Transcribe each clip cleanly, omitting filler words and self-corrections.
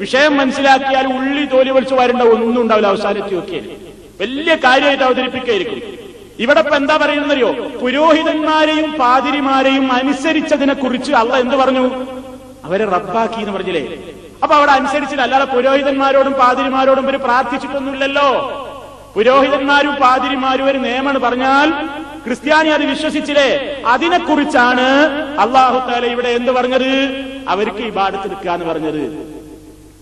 വിഷയം മനസ്സിലാക്കിയാൽ ഉള്ളി തോലി വലിച്ചു വരേണ്ട ഒന്നും ഉണ്ടാവില്ല. അവസാനത്തി ഒക്കെ വലിയ കാര്യമായിട്ട് അവതരിപ്പിക്കായിരിക്കും. ഇവിടെ ഇപ്പൊ എന്താ പറയുന്നറിയോ? പുരോഹിതന്മാരെയും പാതിരിമാരെയും അനുസരിച്ചതിനെ കുറിച്ച് അള്ളാഹ് എന്ത് പറഞ്ഞു? അവരെ റബ്ബാക്കി എന്ന് പറഞ്ഞില്ലേ? അപ്പൊ അവിടെ അനുസരിച്ചില്ല. അല്ലാതെ പുരോഹിതന്മാരോടും പാതിരിമാരോടും ഇവര് പ്രാർത്ഥിച്ചിട്ടൊന്നുമില്ലല്ലോ. പുരോഹിതന്മാരും പാതിരിമാരും ഒരു നിയമമാണ് പറഞ്ഞാൽ ക്രിസ്ത്യാനി അത് വിശ്വസിച്ചില്ലേ? അതിനെക്കുറിച്ചാണ് അല്ലാഹു തആല ഇവിടെ എന്ത് പറഞ്ഞത്? അവർക്ക് ഇബാദത്ത് എടുക്കാന്ന് പറഞ്ഞത്.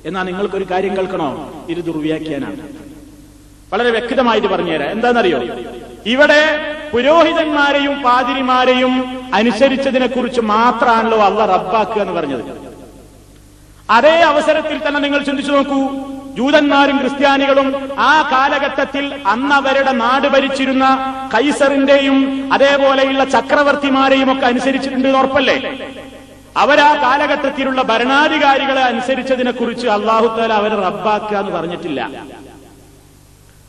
എന്നാ നിങ്ങൾക്കൊരു കാര്യം കേൾക്കണോ? ഇത് ദുർവ്യാഖ്യാനാണ്. വളരെ വ്യക്തമായിട്ട് പറഞ്ഞുതരാം. എന്താണെന്നറിയോ? ഇവിടെ പുരോഹിതന്മാരെയും പാതിരിമാരെയും അനുസരിച്ചതിനെ കുറിച്ച് മാത്രമാണല്ലോ അള്ളാഹ് റബ്ബാക്കുക എന്ന് പറഞ്ഞത്. അതേ അവസരത്തിൽ തന്നെ നിങ്ങൾ ചിന്തിച്ചു നോക്കൂ, ജൂതന്മാരും ക്രിസ്ത്യാനികളും ആ കാലഘട്ടത്തിൽ അന്ന് അവരുടെ നാട് ഭരിച്ചിരുന്ന കൈസറിന്റെയും അതേപോലെയുള്ള ചക്രവർത്തിമാരെയും ഒക്കെ അനുസരിച്ചിട്ടുണ്ട് ഉറപ്പല്ലേ? അവരാ കാലഘട്ടത്തിലുള്ള ഭരണാധികാരികളെ അനുസരിച്ചതിനെ കുറിച്ച് അല്ലാഹു തആല അവരെ റബ്ബാക്കുക എന്ന് പറഞ്ഞിട്ടില്ല.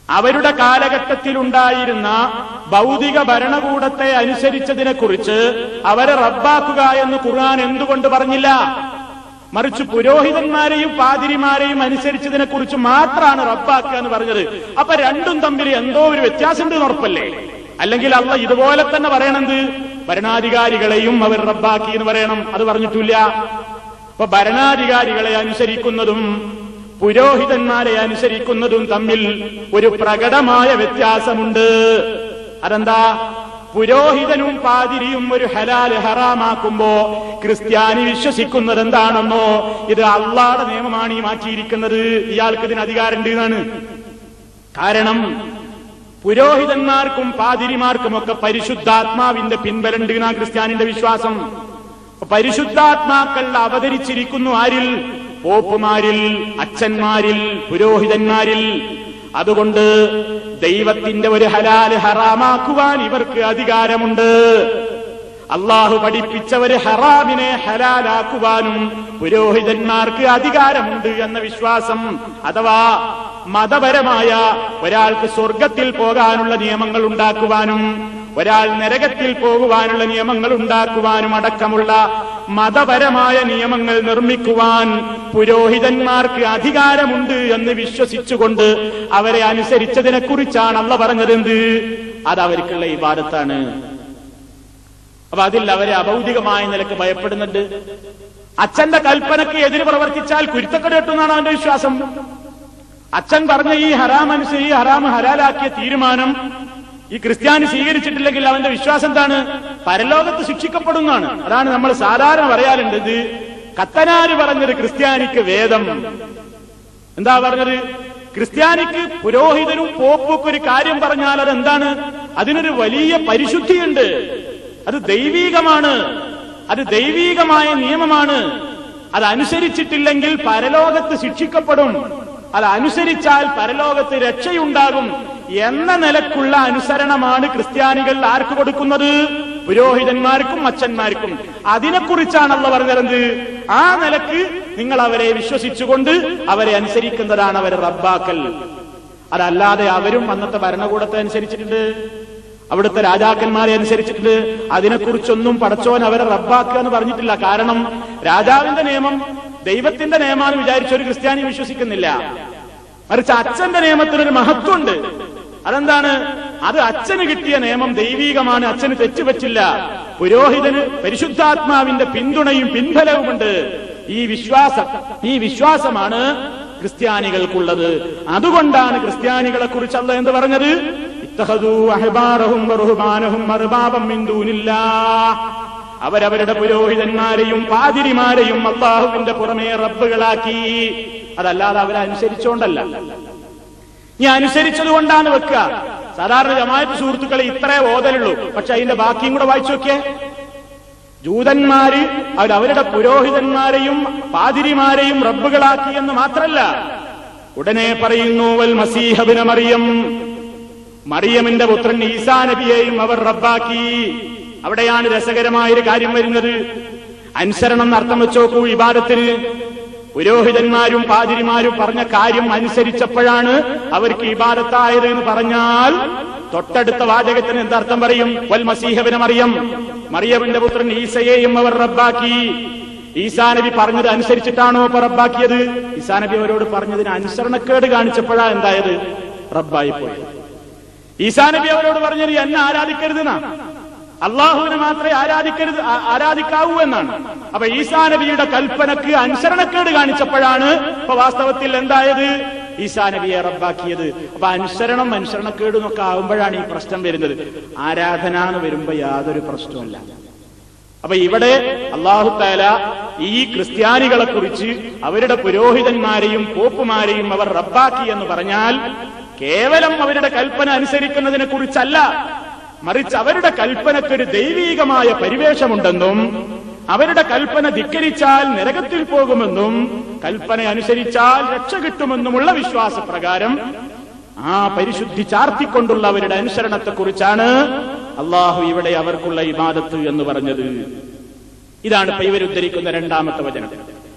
അവരുടെ കാലഘട്ടത്തിലുണ്ടായിരുന്ന ഭൗതിക ഭരണകൂടത്തെ അനുസരിച്ചതിനെ കുറിച്ച് അവരെ റബ്ബാക്കുക എന്ന് ഖുർആൻ എന്തുകൊണ്ട് പറഞ്ഞില്ല? മറിച്ച് പുരോഹിതന്മാരെയും പാതിരിമാരെയും അനുസരിച്ചതിനെ കുറിച്ച് മാത്രമാണ് റബ്ബാക്കുക എന്ന് പറഞ്ഞത്. അപ്പൊ രണ്ടും തമ്മിൽ എന്തോ ഒരു വ്യത്യാസമുണ്ട് ഉറപ്പല്ലേ? അല്ലെങ്കിൽ അള്ളാഹ് ഇതുപോലെ തന്നെ പറയണത് ഭരണാധികാരികളെയും അവർ റബ്ബാക്കി എന്ന് പറയണം. അത് പറഞ്ഞിട്ടില്ല. അപ്പൊ ഭരണാധികാരികളെ അനുസരിക്കുന്നതും പുരോഹിതന്മാരെ അനുസരിക്കുന്നതും തമ്മിൽ ഒരു പ്രകടമായ വ്യത്യാസമുണ്ട്. അതെന്താ? പുരോഹിതനും പാതിരിയും ഒരു ഹലാല് ഹറാമാക്കുമ്പോ ക്രിസ്ത്യാനി വിശ്വസിക്കുന്നത് എന്താണെന്നോ, ഇത് അള്ളാഹുടെ നിയമമാണ് ഈ മാറ്റിയിരിക്കുന്നത്, ഇയാൾക്ക് ഇതിന് അധികാരമുണ്ട് എന്നാണ്. കാരണം പുരോഹിതന്മാർക്കും പാതിരിമാർക്കുമൊക്കെ പരിശുദ്ധാത്മാവിന്റെ പിൻബലുണ്ട് എന്നാണ് ക്രിസ്ത്യാനിന്റെ വിശ്വാസം. പരിശുദ്ധാത്മാക്കൾ അവതരിച്ചിരിക്കുന്നു ആരിൽ? പോപ്പുമാരിൽ, അച്ഛന്മാരിൽ, പുരോഹിതന്മാരിൽ. അതുകൊണ്ട് ദൈവത്തിന്റെ ഒരു ഹലാല് ഹറാമാക്കുവാൻ ഇവർക്ക് അധികാരമുണ്ട്. അള്ളാഹു പഠിപ്പിച്ച ഒരു ഹറാമിനെ ഹലാലാക്കുവാനും പുരോഹിതന്മാർക്ക് അധികാരമുണ്ട് എന്ന വിശ്വാസം. അഥവാ മതപരമായ ഒരാൾക്ക് സ്വർഗത്തിൽ പോകാനുള്ള നിയമങ്ങൾ ഉണ്ടാക്കുവാനും ഒരാൾ നരകത്തിൽ പോകുവാനുള്ള നിയമങ്ങൾ ഉണ്ടാക്കുവാനും അടക്കമുള്ള മതപരമായ നിയമങ്ങൾ നിർമ്മിക്കുവാൻ പുരോഹിതന്മാർക്ക് അധികാരമുണ്ട് എന്ന് വിശ്വസിച്ചുകൊണ്ട് അവരെ അനുസരിച്ചതിനെ കുറിച്ചാണ് അള്ളാഹ് പറഞ്ഞതെന്ത്? അതവർക്കുള്ള ഇബാദത്താണ്. അപ്പൊ അതിൽ അവരെ അഭൗതികമായ നിലക്ക് ഭയപ്പെടുന്നുണ്ട്. അച്ഛന്റെ കൽപ്പനയ്ക്ക് എതിര് പ്രവർത്തിച്ചാൽ കുരുത്തക്കേട് കിട്ടുന്നതാണ് അവന്റെ വിശ്വാസം. അച്ഛൻ പറഞ്ഞ ഈ ഹറാം അനുസരിച്ച് ഈ ഹറാം ഹലാലാക്കിയ തീരുമാനം ഈ ക്രിസ്ത്യാനി സ്വീകരിച്ചിട്ടില്ലെങ്കിൽ അവന്റെ വിശ്വാസം എന്താണ്? പരലോകത്ത് ശിക്ഷിക്കപ്പെടുന്നതാണ്. അതാണ് നമ്മൾ സാധാരണ പറയാറുണ്ട്. ഇത് കത്തനാര് പറഞ്ഞത് ക്രിസ്ത്യാനിക്ക് വേദം. എന്താ പറഞ്ഞത്? ക്രിസ്ത്യാനിക്ക് പുരോഹിതനും പോപ്പും ഒരു കാര്യം പറഞ്ഞാൽ അതെന്താണ്? അതിനൊരു വലിയ പരിശുദ്ധിയുണ്ട്. അത് ദൈവീകമാണ്. അത് ദൈവീകമായ നിയമമാണ്. അതനുസരിച്ചിട്ടില്ലെങ്കിൽ പരലോകത്ത് ശിക്ഷിക്കപ്പെടും. അതനുസരിച്ചാൽ പരലോകത്ത് രക്ഷയുണ്ടാകും എന്ന നിലക്കുള്ള അനുസരണമാണ് ക്രിസ്ത്യാനികൾ ആർക്ക് കൊടുക്കുന്നത്? പുരോഹിതന്മാർക്കും അച്ഛന്മാർക്കും. അതിനെക്കുറിച്ചാണ് അള്ളാഹ് പറഞ്ഞത്. ആ നിലക്ക് നിങ്ങൾ അവരെ വിശ്വസിച്ചുകൊണ്ട് അവരെ അനുസരിക്കുന്നതാണ് അവരെ റബ്ബാക്കൽ. അതല്ലാതെ അവരും അന്നത്തെ ഭരണകൂടത്തെ അനുസരിച്ചിട്ടുണ്ട്, അവിടുത്തെ രാജാക്കന്മാരെ അനുസരിച്ചിട്ടുണ്ട്. അതിനെക്കുറിച്ചൊന്നും പടച്ചോൻ അവരെ റബ്ബാക്കുക എന്ന് പറഞ്ഞിട്ടില്ല. കാരണം രാജാവിന്റെ നിയമം ദൈവത്തിന്റെ നിയമമാണെന്ന് വിചാരിച്ച ഒരു ക്രിസ്ത്യാനി വിശ്വസിക്കുന്നില്ല. മറിച്ച് അച്ഛന്റെ നിയമത്തിനൊരു മഹത്വമുണ്ട്. അതെന്താണ്? അത് അച്ഛന് കിട്ടിയ നിയമം ദൈവീകമാണ്. അച്ഛന് തെറ്റുപറ്റില്ല. പുരോഹിതന് പരിശുദ്ധാത്മാവിന്റെ പിന്തുണയും പിൻബലവുമുണ്ട്. ഈ വിശ്വാസമാണ് ക്രിസ്ത്യാനികൾക്കുള്ളത്. അതുകൊണ്ടാണ് ക്രിസ്ത്യാനികളെ കുറിച്ച് അല്ലാഹ് എന്ത് പറഞ്ഞത്? ഇത്തഖദൂ അഹ്ബാറഹും വറുഹ്ബാനഹും അർബാബൻ മിൻ ദൂനില്ലാഹ്. അവരവരുടെ പുരോഹിതന്മാരെയും പാതിരിമാരെയും അല്ലാഹുവിന്റെ പുറമേ റബ്ബുകളാക്കി. അതല്ലാതെ അവരെ അനുസരിച്ചുകൊണ്ടല്ല. ഇനി അനുസരിച്ചതുകൊണ്ടാണ് വെക്കുക. സാധാരണ ജമാഅത്ത് സുഹൃത്തുക്കളെ ഇത്രേ ഓതലുള്ളൂ. പക്ഷെ അതിന്റെ ബാക്കിയും കൂടെ വായിച്ചു നോക്കിയേ. ജൂതന്മാര് അവരവരുടെ പുരോഹിതന്മാരെയും പാതിരിമാരെയും റബ്ബുകളാക്കി എന്ന് മാത്രല്ല, ഉടനെ പറയുന്നു വൽ മസീഹ ഇബ്നു മറിയം, മറിയമിന്റെ പുത്രൻ ഈസാ നബിയെയും അവർ റബ്ബാക്കി. അവിടെയാണ് രസകരമായൊരു കാര്യം വരുന്നത്. അനുസരണം അർത്ഥം വെച്ച് നോക്കൂ. ഇബാദത്തിന് പുരോഹിതന്മാരും പാതിരിമാരും പറഞ്ഞ കാര്യം അനുസരിച്ചപ്പോഴാണ് അവർക്ക് ഇബാദത്തായത് എന്ന് പറഞ്ഞാൽ തൊട്ടടുത്ത വാചകത്തിന് എന്തർത്ഥം പറയും? വൽ മസീഹ ഇബ്നു മറിയം, മറിയമിന്റെ പുത്രൻ ഈസയെയും അവർ റബ്ബാക്കി. ഈസാ നബി പറഞ്ഞത് അനുസരിച്ചിട്ടാണോ ഇപ്പൊ റബ്ബാക്കിയത്? ഈസാ നബി അവരോട് പറഞ്ഞതിന് അനുസരണക്കേട് കാണിച്ചപ്പോഴാ എന്തായത്? റബ്ബായി പോയത്. ഈസാ നബി അവരോട് പറഞ്ഞത് എന്നെ ആരാധിക്കരുതെന്നാ, അള്ളാഹുവിനെ മാത്രമേ ആരാധിക്കാവൂ എന്നാണ്. അപ്പൊ ഈസാ നബിയുടെ കൽപ്പനക്ക് അനുസരണക്കേട് കാണിച്ചപ്പോഴാണ് ഇപ്പൊ വാസ്തവത്തിൽ എന്തായത്? ഈസാ നബിയെ റബ്ബാക്കിയത്. അപ്പൊ അനുസരണക്കേട് എന്നൊക്കെ ആവുമ്പോഴാണ് ഈ പ്രശ്നം വരുന്നത്. ആരാധന എന്ന് വരുമ്പോ യാതൊരു പ്രശ്നവുമില്ല. അപ്പൊ ഇവിടെ അല്ലാഹു തആല ഈ ക്രിസ്ത്യാനികളെ കുറിച്ച് അവരുടെ പുരോഹിതന്മാരെയും പോപ്പുമാരെയും അവർ റബ്ബാക്കി എന്ന് പറഞ്ഞാൽ കേവലം അവരുടെ കൽപ്പന അനുസരിക്കുന്നതിനെ കുറിച്ചല്ല, മറിച്ച് അവരുടെ കൽപ്പനക്കൊരു ദൈവീകമായ പരിവേഷമുണ്ടെന്നും അവരുടെ കൽപ്പന ധിക്കരിച്ചാൽ നരകത്തിൽ പോകുമെന്നും കൽപ്പന അനുസരിച്ചാൽ രക്ഷ കിട്ടുമെന്നുമുള്ള വിശ്വാസപ്രകാരം ആ പരിശുദ്ധി ചാർത്തിക്കൊണ്ടുള്ള അവരുടെ അനുസരണത്തെക്കുറിച്ചാണ് അള്ളാഹു ഇവിടെ അവർക്കുള്ള ഇബാദത്ത് എന്ന് പറഞ്ഞത്. ഇതാണ് ഇപ്പൊ ഇവർ ഉദ്ധരിക്കുന്ന രണ്ടാമത്തെ വചനം.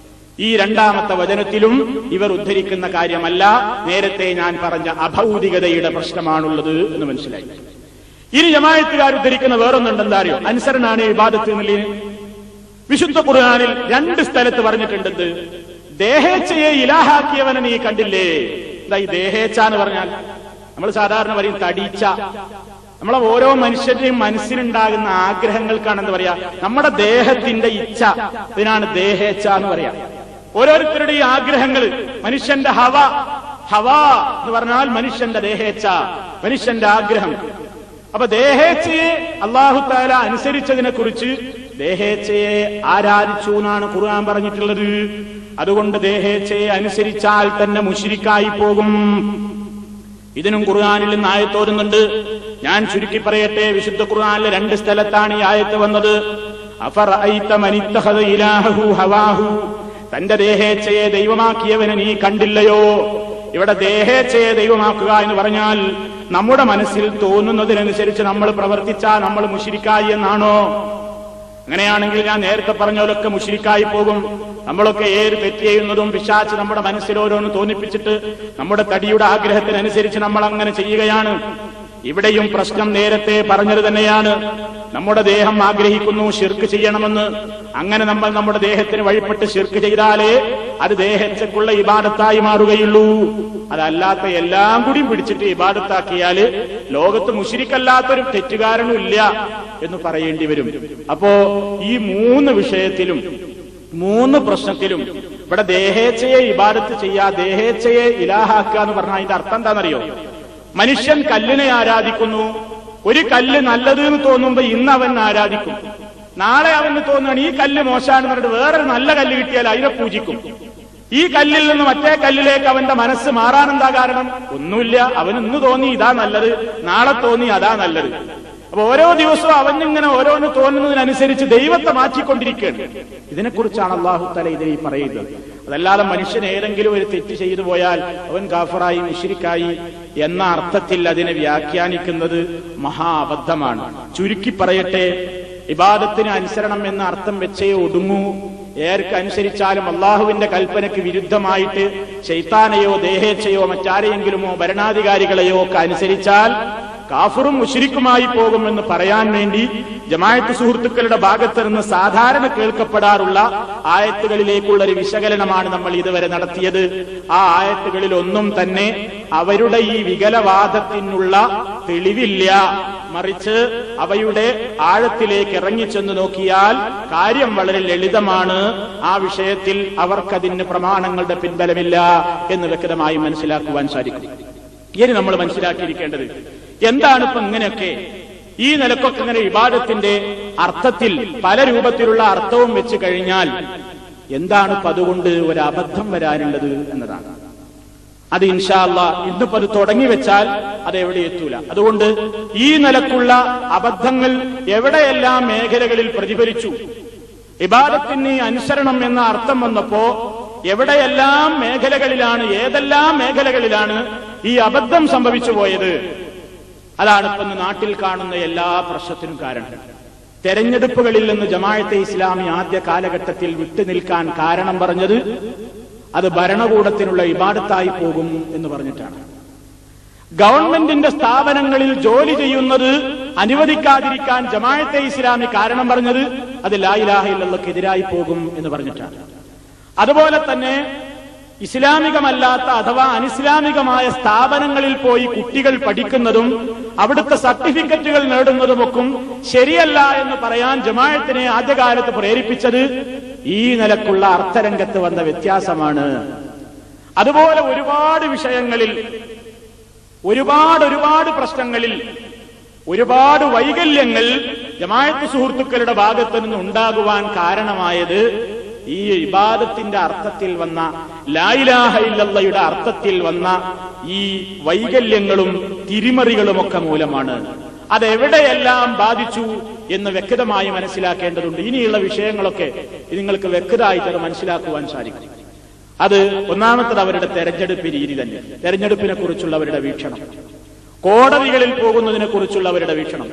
ഈ രണ്ടാമത്തെ വചനത്തിലും ഇവർ ഉദ്ധരിക്കുന്ന കാര്യമല്ല, നേരത്തെ ഞാൻ പറഞ്ഞ അഭൗതികതയുടെ പ്രശ്നമാണുള്ളത് എന്ന് മനസ്സിലായി. ഇനി ജമാഅത്തുകാർ ഉദ്ധരിക്കുന്ന വേറൊന്നുണ്ടെന്താ അറിയോ? അനുസരണാണ് ഇബാദത്ത് എന്നുള്ളതിന് വിശുദ്ധ ഖുർആനിൽ 2 സ്ഥലത്ത് പറഞ്ഞിട്ടുണ്ട്. ദേഹേച്ഛയെ ഇലാഹാക്കിയവനെ നീ കണ്ടില്ലേ? എന്താ ഈ ദേഹേച്ഛ എന്ന് പറഞ്ഞാൽ? നമ്മൾ സാധാരണ പറയും തടീച്ച. നമ്മളെ ഓരോ മനുഷ്യരുടെയും മനസ്സിലുണ്ടാകുന്ന ആഗ്രഹങ്ങൾക്കാണ് എന്താ പറയാ, നമ്മുടെ ദേഹത്തിന്റെ ഇച്ഛ, ഇതിനാണ് ദേഹേച്ഛ എന്ന് പറയാ. ഓരോരുത്തരുടെയും ആഗ്രഹങ്ങൾ, മനുഷ്യന്റെ ഹവ എന്ന് പറഞ്ഞാൽ മനുഷ്യന്റെ ദേഹേച്ഛ, മനുഷ്യന്റെ ആഗ്രഹം. അപ്പൊ ദേഹേച്ഛയെ അല്ലാഹു തആല അനുസരിച്ചതിനെ കുറിച്ച് ദേഹേച്ഛയെ ആരാധിച്ചു എന്നാണ് ഖുർആൻ പറഞ്ഞിട്ടുള്ളത്. അതുകൊണ്ട് ദേഹേച്ഛയെ അനുസരിച്ചാൽ തന്നെ മുശ്രിക്കായി പോകും. ഇതിനും ഖുർആനിൽ നിന്ന് ആയത്തോരുന്നുണ്ട്. ഞാൻ ചുരുക്കി പറയട്ടെ. വിശുദ്ധ ഖുർആനിലെ 2 സ്ഥലത്താണ് ഈ ആയത്ത് വന്നത്. അഫറഅയ്ത മനിത്തഖദ ഇലാഹു ഹവാഹു, തന്റെ ദേഹേച്ഛയെ ദൈവമാക്കിയവനെ നീ കണ്ടില്ലയോ? ഇവിടെ ദേഹേച്ഛയെ ദൈവമാക്കുക എന്ന് പറഞ്ഞാൽ നമ്മുടെ മനസ്സിൽ തോന്നുന്നതിനനുസരിച്ച് നമ്മൾ പ്രവർത്തിച്ചാൽ നമ്മൾ മുശ്രിക്കായി എന്നാണോ? അങ്ങനെയാണെങ്കിൽ ഞാൻ നേരത്തെ പറഞ്ഞവരൊക്കെ മുശ്രിക്കായി പോകും. നമ്മളൊക്കെ ഏത് തെറ്റ് ചെയ്യുന്നതും പിശാച് നമ്മുടെ മനസ്സിൽ ഓരോന്ന് തോന്നിപ്പിച്ചിട്ട് നമ്മുടെ തടിയുടെ ആഗ്രഹത്തിനനുസരിച്ച് നമ്മൾ അങ്ങനെ ചെയ്യുകയാണ്. ഇവിടെയും പ്രശ്നം നേരത്തെ പറഞ്ഞത് തന്നെയാണ്. നമ്മുടെ ദേഹം ആഗ്രഹിക്കുന്നു ശിർക്ക് ചെയ്യണമെന്ന്. അങ്ങനെ നമ്മൾ നമ്മുടെ ദേഹത്തിന് വഴിപ്പെട്ട് ശിർക്ക് ചെയ്താലേ അത് ദേഹത്തേക്കുള്ള ഇബാദത്തായി മാറുകയുള്ളൂ. അതല്ലാത്ത എല്ലാം കൂടി പിടിച്ചിട്ട് ഇബാദത്താക്കിയാല് ലോകത്ത് മുശ്രിക്കല്ലാത്തൊരു തെറ്റുകാരനും ഇല്ല എന്ന് പറയേണ്ടി വരും. അപ്പോ ഈ 3 വിഷയത്തിലും 3 പ്രശ്നത്തിലും ഇവിടെ ദേഹേച്ഛയെ ഇബാദത്ത് ചെയ്യാ, ദേഹേച്ഛയെ ഇലാഹാക്കുക എന്ന് പറഞ്ഞാൽ അതിന്റെ അർത്ഥം എന്താണെന്നറിയോ? മനുഷ്യൻ കല്ലിനെ ആരാധിക്കുന്നു. ഒരു കല്ല് നല്ലത് എന്ന് തോന്നുമ്പോ ഇന്ന് അവൻ ആരാധിക്കും. നാളെ അവന് തോന്നുകയാണ് ഈ കല്ല് മോശമാണെന്ന് പറഞ്ഞിട്ട് വേറൊരു നല്ല കല്ല് കിട്ടിയാൽ അതിനെ പൂജിക്കും. ഈ കല്ലിൽ നിന്ന് മറ്റേ കല്ലിലേക്ക് അവന്റെ മനസ്സ് മാറാനെന്താ കാരണം? ഒന്നുമില്ല. അവന് ഇന്ന് തോന്നി ഇതാ നല്ലത്, നാളെ തോന്നി അതാ നല്ലത്. അപ്പൊ ഓരോ ദിവസവും അവനിങ്ങനെ ഓരോന്ന് തോന്നുന്നതിനനുസരിച്ച് ദൈവത്തെ മാറ്റിക്കൊണ്ടിരിക്കുകയാണ്. ഇതിനെക്കുറിച്ചാണ് അല്ലാഹു തആല ഇതിൽ പറയുന്നത്. അതല്ലാതെ മനുഷ്യൻ ഏതെങ്കിലും ഒരു തെറ്റ് ചെയ്തു പോയാൽ അവൻ കാഫിറായി മുശ്രിക്കായി എന്ന അർത്ഥത്തിൽ അതിനെ വ്യാഖ്യാനിക്കുന്നത് മഹാ അബദ്ധമാണ്. ചുരുക്കി പറയട്ടെ, ഇബാദത്തിന് അനുസരണം എന്ന അർത്ഥം വെച്ചേ ഒടുങ്ങൂ. ഏർക്ക് അനുസരിച്ചാലും അള്ളാഹുവിന്റെ കൽപ്പനയ്ക്ക് വിരുദ്ധമായിട്ട് ശൈത്താനെയോ ദേഹേച്ഛയോ മറ്റാരെയെങ്കിലുമോ ഭരണാധികാരികളെയോ ഒക്കെ അനുസരിച്ചാൽ കാഫിറും മുശ്രിക്കുമായി പോകുമെന്ന് പറയാൻ വേണ്ടി ജമാഅത്ത് സുഹൃത്തുക്കളുടെ ഭാഗത്ത് നിന്ന് സാധാരണ കേൾക്കപ്പെടാറുള്ള ആയത്തുകളിലേക്കുള്ള ഒരു വിശകലനമാണ് നമ്മൾ ഇതുവരെ നടത്തിയത്. ആ ആയത്തുകളിൽ ഒന്നും തന്നെ അവരുടെ ഈ വികലവാദത്തിനുള്ള തെളിവില്ല. മറിച്ച് അവയുടെ ആഴത്തിലേക്ക് ഇറങ്ങിച്ചെന്ന് നോക്കിയാൽ കാര്യം വളരെ ലളിതമാണ്. ആ വിഷയത്തിൽ അവർക്കതിന് പ്രമാണങ്ങളുടെ പിൻബലമില്ല എന്ന് വ്യക്തമായി മനസ്സിലാക്കുവാൻ സാധിക്കും. ഇനി നമ്മൾ മനസ്സിലാക്കിയിരിക്കേണ്ടത് എന്താണ് ഇപ്പൊ ഇങ്ങനെയൊക്കെ ഈ നിലക്കൊക്കെ ഇങ്ങനെ ഇബാദത്തിന്റെ അർത്ഥത്തിൽ പല രൂപത്തിലുള്ള അർത്ഥവും വെച്ച് കഴിഞ്ഞാൽ എന്താണ് ഇപ്പൊ അതുകൊണ്ട് ഒരു അബദ്ധം വരാനുള്ളത് എന്നതാണ്. അത് ഇൻഷാ അല്ലാഹ് ഇന്നിപ്പോ അത് തുടങ്ങി വെച്ചാൽ അതെവിടെ എത്തൂല. അതുകൊണ്ട് ഈ നിലക്കുള്ള അബദ്ധങ്ങൾ എവിടെയെല്ലാം മേഖലകളിൽ പ്രതിഫലിച്ചു, ഇബാദത്തിന് അനുസരണം എന്ന അർത്ഥം വന്നപ്പോ എവിടെയെല്ലാം മേഖലകളിലാണ്, ഏതെല്ലാം മേഖലകളിലാണ് ഈ അബദ്ധം സംഭവിച്ചു പോയത്, അതാണ് ഇപ്പൊ നാട്ടിൽ കാണുന്ന എല്ലാ പ്രശ്നത്തിനും കാരണം. തെരഞ്ഞെടുപ്പുകളിൽ നിന്ന് ജമാഅത്തെ ഇസ്ലാമി ആദ്യ കാലഘട്ടത്തിൽ വിട്ടുനിൽക്കാൻ കാരണം പറഞ്ഞത് അത് ഭരണകൂടത്തിനുള്ള ഇബാദത്തായി പോകും എന്ന് പറഞ്ഞിട്ടാണ്. ഗവൺമെന്റിന്റെ സ്ഥാപനങ്ങളിൽ ജോലി ചെയ്യുന്നത് അനുവദിക്കാതിരിക്കാൻ ജമാഅത്തെ ഇസ്ലാമി കാരണം പറഞ്ഞത് അത് ലാ ഇലാഹ ഇല്ലല്ലാഹ്ക്കെതിരായി പോകും എന്ന് പറഞ്ഞിട്ടാണ്. അതുപോലെ തന്നെ ഇസ്ലാമികമല്ലാത്ത അഥവാ അനിസ്ലാമികമായ സ്ഥാപനങ്ങളിൽ പോയി കുട്ടികൾ പഠിക്കുന്നതും അവിടുത്തെ സർട്ടിഫിക്കറ്റുകൾ നേടുന്നതുമൊക്കെ ശരിയല്ല എന്ന് പറയാൻ ജമാഅത്തിനെ ആദ്യകാലത്ത് പ്രേരിപ്പിച്ചത് ഈ നിലക്കുള്ള അർത്ഥരംഗത്ത് വന്ന വ്യത്യാസമാണ്. അതുപോലെ ഒരുപാട് വിഷയങ്ങളിൽ ഒരുപാട് പ്രശ്നങ്ങളിൽ ഒരുപാട് വൈകല്യങ്ങൾ ജമാഅത്ത് സുഹൃത്തുക്കളുടെ ഭാഗത്തു നിന്ന് ഉണ്ടാകുവാൻ കാരണമായത് ഈ ഇബാദത്തിന്റെ അർത്ഥത്തിൽ വന്ന ലാ ഇലാഹ ഇല്ലല്ലാഹയുടെ അർത്ഥത്തിൽ വന്ന ഈ വൈകല്യങ്ങളും തിരിമറികളുമൊക്കെ മൂലമാണ്. അതെവിടെയെല്ലാം ബാധിച്ചു എന്ന് വ്യക്തമായി മനസ്സിലാക്കേണ്ടതുണ്ട്. ഇനിയുള്ള വിഷയങ്ങളൊക്കെ നിങ്ങൾക്ക് വ്യക്തമായിട്ട് അത് മനസ്സിലാക്കുവാൻ സാധിക്കും. അത് ഒന്നാമത്തത് അവരുടെ തെരഞ്ഞെടുപ്പ് രീതി തന്നെ, തെരഞ്ഞെടുപ്പിനെ കുറിച്ചുള്ള അവരുടെ വീക്ഷണം, കോടതികളിൽ പോകുന്നതിനെ കുറിച്ചുള്ള അവരുടെ വീക്ഷണം,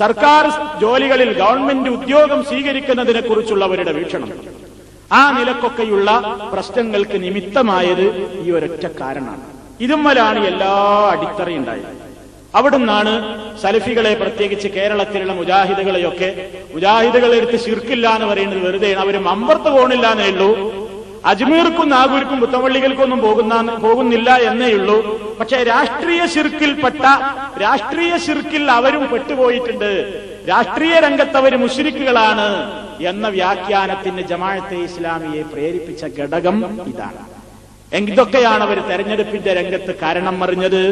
സർക്കാർ ജോലികളിൽ ഗവൺമെന്റ് ഉദ്യോഗം സ്വീകരിക്കുന്നതിനെ കുറിച്ചുള്ള അവരുടെ വീക്ഷണം, ആ നിലക്കൊക്കെയുള്ള പ്രശ്നങ്ങൾക്ക് നിമിത്തമായത് ഈ ഒരൊറ്റ കാരണമാണ്. ഇതുമ്മലാണ് എല്ലാ അടിത്തറയുണ്ടായത്. അവിടുന്നാണ് സലഫികളെ, പ്രത്യേകിച്ച് കേരളത്തിലുള്ള മുജാഹിദുകളെയൊക്കെ, മുജാഹിദുകളെടുത്ത് ശിർക്കില്ല എന്ന് പറയുന്നത് വെറുതെയാണ്. അവർ മമ്പർത്ത് പോകണില്ല എന്നേ ഉള്ളൂ, അജ്മീർക്കും നാഗൂർക്കും പുത്തമ്പള്ളികൾക്കൊന്നും പോകുന്നില്ല എന്നേ ഉള്ളൂ. പക്ഷെ രാഷ്ട്രീയ ശിർക്കിൽ അവരും പെട്ടുപോയിട്ടുണ്ട്, രാഷ്ട്രീയ രംഗത്ത് അവർ മുശ്രിക്കുകളാണ് എന്ന വ്യാഖ്യാനത്തിന് ജമാഅത്തെ ഇസ്ലാമിയെ പ്രേരിപ്പിച്ച ഘടകം ഇതാണ്. ഇതൊക്കെയാണ് അവർ തെരഞ്ഞെടുപ്പിന്റെ രംഗത്ത് കാരണം അറിഞ്ഞത്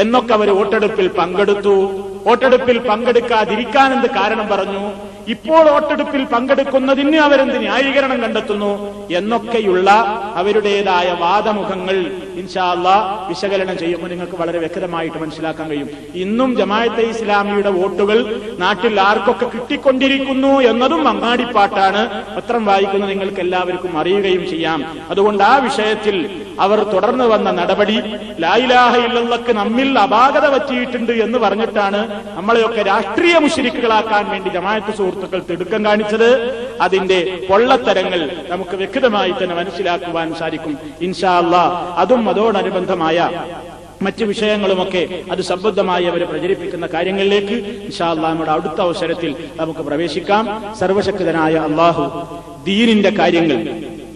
എന്നൊക്കെ അവർ വോട്ടെടുപ്പിൽ പങ്കെടുത്തു. വോട്ടെടുപ്പിൽ പങ്കെടുക്കാതിരിക്കാൻ എന്ത് കാരണം പറഞ്ഞു, ഇപ്പോൾ വോട്ടെടുപ്പിൽ പങ്കെടുക്കുന്നതിന് അവരെന്ത് ന്യായീകരണം കണ്ടെത്തുന്നു എന്നൊക്കെയുള്ള അവരുടേതായ വാദമുഖങ്ങൾ ഇൻഷാ അല്ലാഹ് വിശകലനം ചെയ്യുമ്പോൾ നിങ്ങൾക്ക് വളരെ വ്യക്തമായിട്ട് മനസ്സിലാക്കാൻ കഴിയും. ഇന്നും ജമാഅത്തെ ഇസ്ലാമിയുടെ വോട്ടുകൾ നാട്ടിൽ ആർക്കൊക്കെ കിട്ടിക്കൊണ്ടിരിക്കുന്നു എന്നതും അങ്ങാടിപ്പാട്ടാണ്. പത്രം വായിക്കുന്ന നിങ്ങൾക്ക് എല്ലാവർക്കും അറിയുകയും ചെയ്യാം. അതുകൊണ്ട് ആ വിഷയത്തിൽ അവർ തുടർന്നു വന്ന നടപടി ലാ ഇലാഹ ഇല്ലല്ലാഹ്ക്ക് നമ്മിൽ അപാകത പറ്റിയിട്ടുണ്ട് എന്ന് പറഞ്ഞിട്ടാണ് നമ്മളെയൊക്കെ രാഷ്ട്രീയ മുശ്രിക്കുകളാക്കാൻ വേണ്ടി ജമാഅത്ത് സുഹൃത്തുക്കൾ തിടുക്കം കാണിച്ചത്. അതിന്റെ പൊള്ളത്തരങ്ങൾ നമുക്ക് വ്യക്തമായി തന്നെ മനസ്സിലാക്കുവാൻ സാധിക്കും ഇൻഷാ അല്ലാഹ്. അതും അതോടനുബന്ധമായ മറ്റു വിഷയങ്ങളുമൊക്കെ അത് സംബന്ധമായി അവർ പ്രചരിപ്പിക്കുന്ന കാര്യങ്ങളിലേക്ക് ഇൻഷാ അല്ലാഹ് നമ്മുടെ അടുത്ത അവസരത്തിൽ നമുക്ക് പ്രവേശിക്കാം. സർവശക്തനായ അല്ലാഹു ദീനിന്റെ കാര്യങ്ങൾ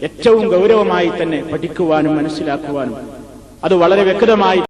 ഏറ്റവും ഗൗരവമായി തന്നെ പഠിക്കുവാനും മനസ്സിലാക്കുവാനും അത് വളരെ വ്യക്തമായി